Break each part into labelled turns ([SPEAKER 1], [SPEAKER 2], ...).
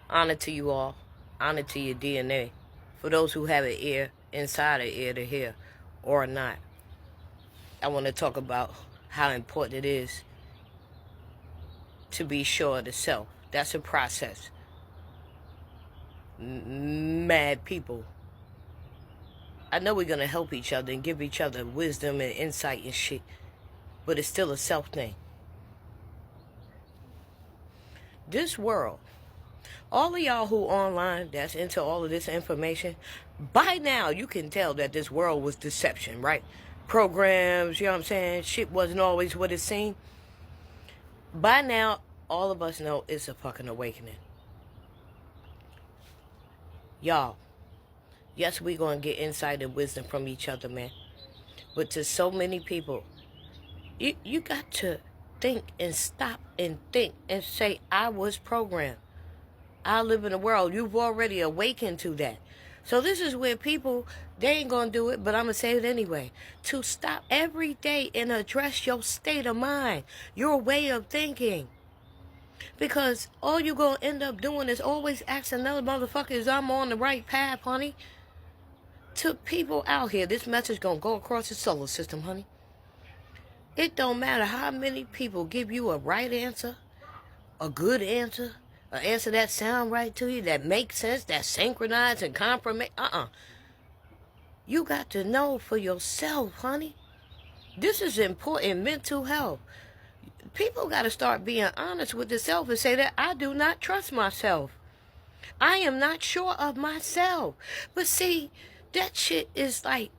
[SPEAKER 1] Honor to you all. Honor to your DNA. For those who have an ear inside an ear to hear or not, I want to talk about how important it is to be sure of the self. That's a process. Mad people. I know we're going to help each other and give each other wisdom and insight and shit, but it's still a self thing. This world, all of y'all who online that's into all of this information, by now you can tell that this world was deception, right? Programs, you know what I'm saying? Shit wasn't always what it seemed. By now, all of us know it's a fucking awakening. Y'all, yes, we're going to get insight and wisdom from each other, man. But to so many people, you got to think and stop and think and say, I was programmed. I live in a world. You've already awakened to that. So this is where people, they ain't going to do it, but I'm going to say it anyway. To stop every day and address your state of mind, your way of thinking. Because all you're going to end up doing is always asking another motherfucker, is I'm on the right path, honey? To people out here, this message going to go across the solar system, honey. It don't matter how many people give you a right answer, a good answer, an answer that sound right to you, that makes sense, that synchronized and compromise. You got to know for yourself, honey. This is important. Mental health. People got to start being honest with themselves and say that I do not trust myself. I am not sure of myself. But see, that shit is like,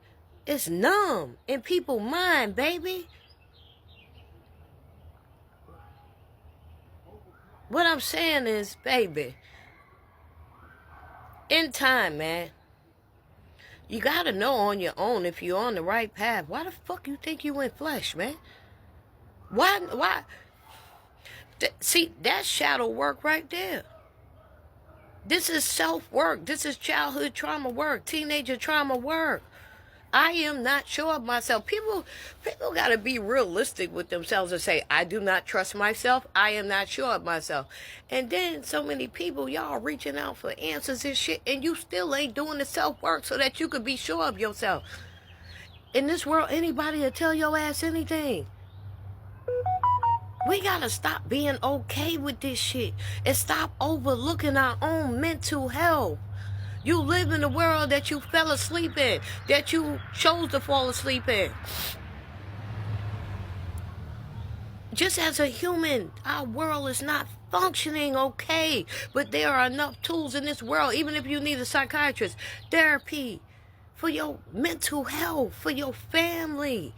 [SPEAKER 1] it's numb in people's mind, baby. What I'm saying is, baby, in time, man, you got to know on your own if you're on the right path. Why the fuck you think you in flesh, man? Why? See, that's shadow work right there. This is self-work. This is childhood trauma work, teenager trauma work. I am not sure of myself. People got to be realistic with themselves and say, I do not trust myself. I am not sure of myself. And then so many people, y'all reaching out for answers and shit, and you still ain't doing the self-work so that you could be sure of yourself. In this world, anybody will tell your ass anything. We got to stop being okay with this shit and stop overlooking our own mental health. You live in a world that you fell asleep in, that you chose to fall asleep in. Just as a human, our world is not functioning okay. But there are enough tools in this world, even if you need a psychiatrist, therapy, for your mental health, for your family.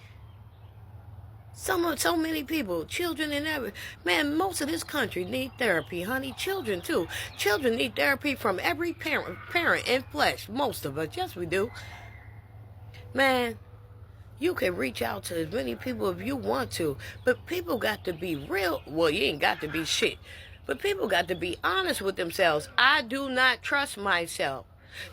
[SPEAKER 1] So many people, children and everything. Man, most of this country need therapy, honey. Children, too. Children need therapy from every parent in flesh. Most of us. Yes, we do. Man, you can reach out to as many people if you want to. But people got to be real. Well, you ain't got to be shit. But people got to be honest with themselves. I do not trust myself.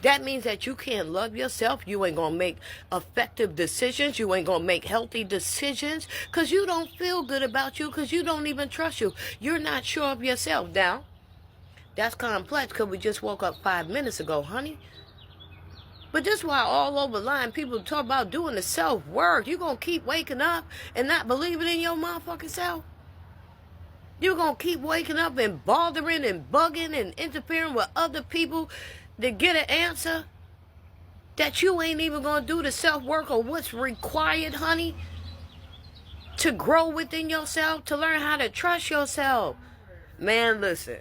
[SPEAKER 1] That means that you can't love yourself. You ain't going to make effective decisions. You ain't going to make healthy decisions because you don't feel good about you because you don't even trust you. You're not sure of yourself. Now, that's complex because we just woke up 5 minutes ago, honey. But this is why all over the line people talk about doing the self-work. You going to keep waking up and not believing in your motherfucking self? You're going to keep waking up and bothering and bugging and interfering with other people to get an answer that you ain't even going to do the self-work or what's required, honey, to grow within yourself, to learn how to trust yourself. Man, listen.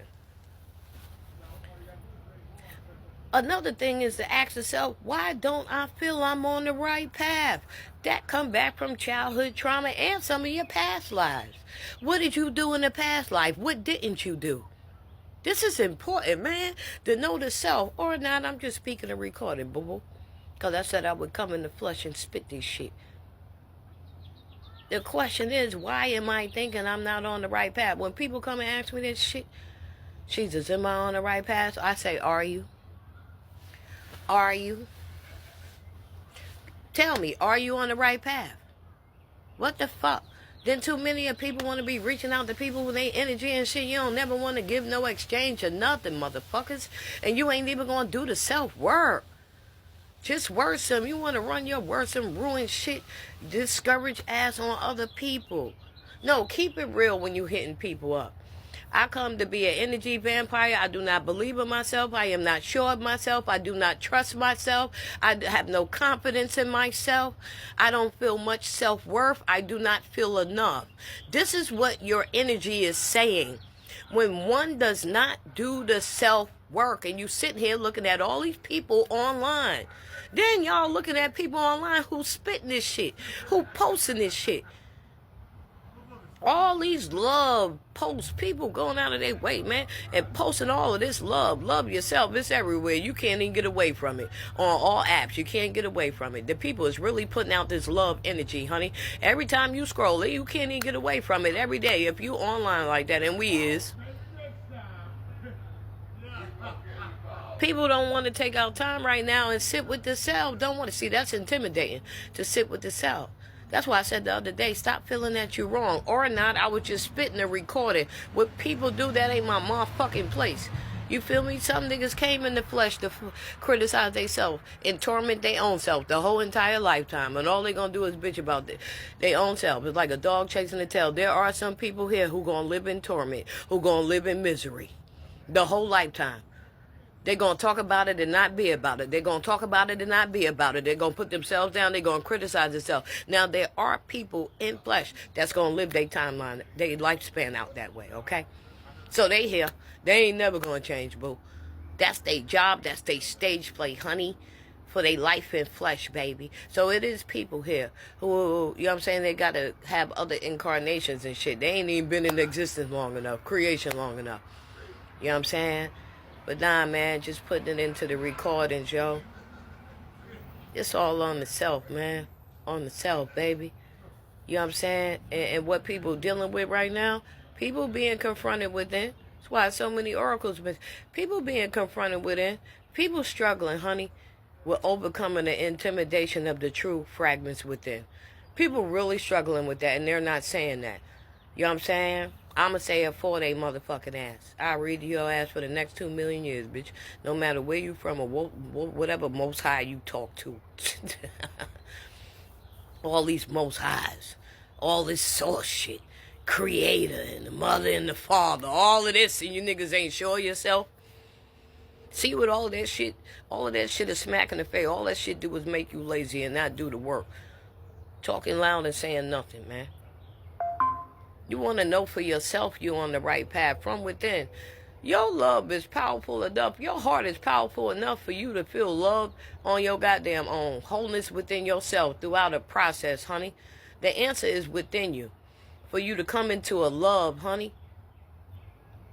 [SPEAKER 1] Another thing is to ask yourself, why don't I feel I'm on the right path? That come back from childhood trauma and some of your past lives. What did you do in the past life? What didn't you do? This is important, man, to know the self. Or not, I'm just speaking and recording, boo-boo. Because I said I would come in the flesh and spit this shit. The question is, why am I thinking I'm not on the right path? When people come and ask me this shit, Jesus, am I on the right path? I say, are you? Are you? Tell me, are you on the right path? What the fuck? Then too many of people want to be reaching out to people with their energy and shit. You don't never want to give no exchange or nothing, motherfuckers. And you ain't even going to do the self-work. Just worsen. You want to run your worsen, ruin shit, discourage ass on other people. No, keep it real when you hitting people up. I come to be an energy vampire. I do not believe in myself. I am not sure of myself. I do not trust myself. I have no confidence in myself. I don't feel much self-worth. I do not feel enough. This is what your energy is saying. When one does not do the self-work and you sit here looking at all these people online, then y'all looking at people online who spitting this shit, who posting this shit. All these love posts, people going out of their way, man, and posting all of this love. Love yourself. It's everywhere. You can't even get away from it. On all apps, you can't get away from it. The people is really putting out this love energy, honey. Every time you scroll it, you can't even get away from it every day. If you online like that, and we is. People don't want to take out time right now and sit with the self. Don't want to see. That's intimidating to sit with the self. That's why I said the other day, stop feeling that you're wrong. Or not, I was just spitting and recording. What people do, that ain't my motherfucking place. You feel me? Some niggas came in the flesh to criticize themselves and torment their own self the whole entire lifetime. And all they gonna do is bitch about their own self. It's like a dog chasing a tail. There are some people here who gonna live in torment, who gonna live in misery the whole lifetime. They're going to talk about it and not be about it. They're going to talk about it and not be about it. They're going to put themselves down. They're going to criticize themselves. Now, there are people in flesh that's going to live their timeline, their lifespan out that way, okay? So they here. They ain't never going to change, boo. That's their job. That's their stage play, honey, for their life in flesh, baby. So it is people here who, you know what I'm saying, they got to have other incarnations and shit. They ain't even been in existence long enough, creation long enough. You know what I'm saying? But nah, man, just putting it into the recordings, yo. It's all on the self, man. On the self, baby. You know what I'm saying? And what people dealing with right now, people being confronted with it. That's why so many oracles, but people being confronted with it. People struggling, honey, with overcoming the intimidation of the true fragments within. People really struggling with that, and they're not saying that. You know what I'm saying? I'm going to say it for they motherfucking ass. I'll read your ass for the next 2 million years, bitch. No matter where you from or whatever most high you talk to. All these most highs. All this source shit. Creator and the mother and the father. All of this, and you niggas ain't sure yourself. See what all of that shit is smack in the face. All that shit do is make you lazy and not do the work. Talking loud and saying nothing, man. You want to know for yourself you're on the right path from within. Your love is powerful enough. Your heart is powerful enough for you to feel love on your goddamn own. Wholeness within yourself throughout a process, honey. The answer is within you. For you to come into a love, honey.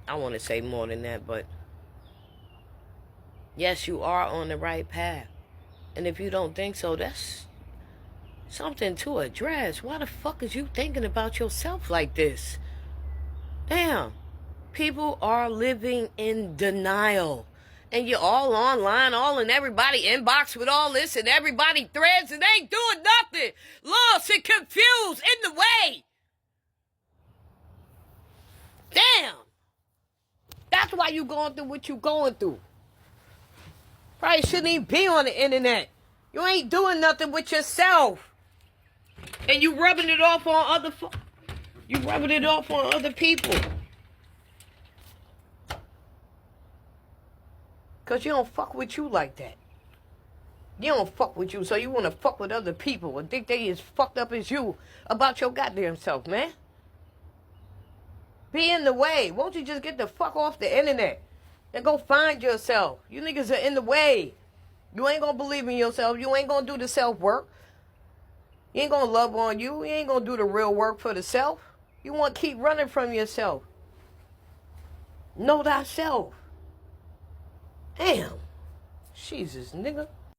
[SPEAKER 1] I want to say more than that, but yes, you are on the right path. And if you don't think so, that's something to address. Why the fuck is you thinking about yourself like this? Damn. People are living in denial. And you're all online, all in everybody inbox with all this and everybody threads and they ain't doing nothing. Lost and confused in the way. Damn. That's why you going through what you going through. Probably shouldn't even be on the internet. You ain't doing nothing with yourself. And you rubbing it off on other people. Because you don't fuck with you like that. You don't fuck with you, so you want to fuck with other people and think they as fucked up as you about your goddamn self, man. Be in the way. Won't you just get the fuck off the internet and go find yourself? You niggas are in the way. You ain't gonna believe in yourself. You ain't gonna do the self-work. You ain't gonna love on you. You ain't gonna do the real work for the self. You want to keep running from yourself. Know thyself. Damn. Jesus, nigga.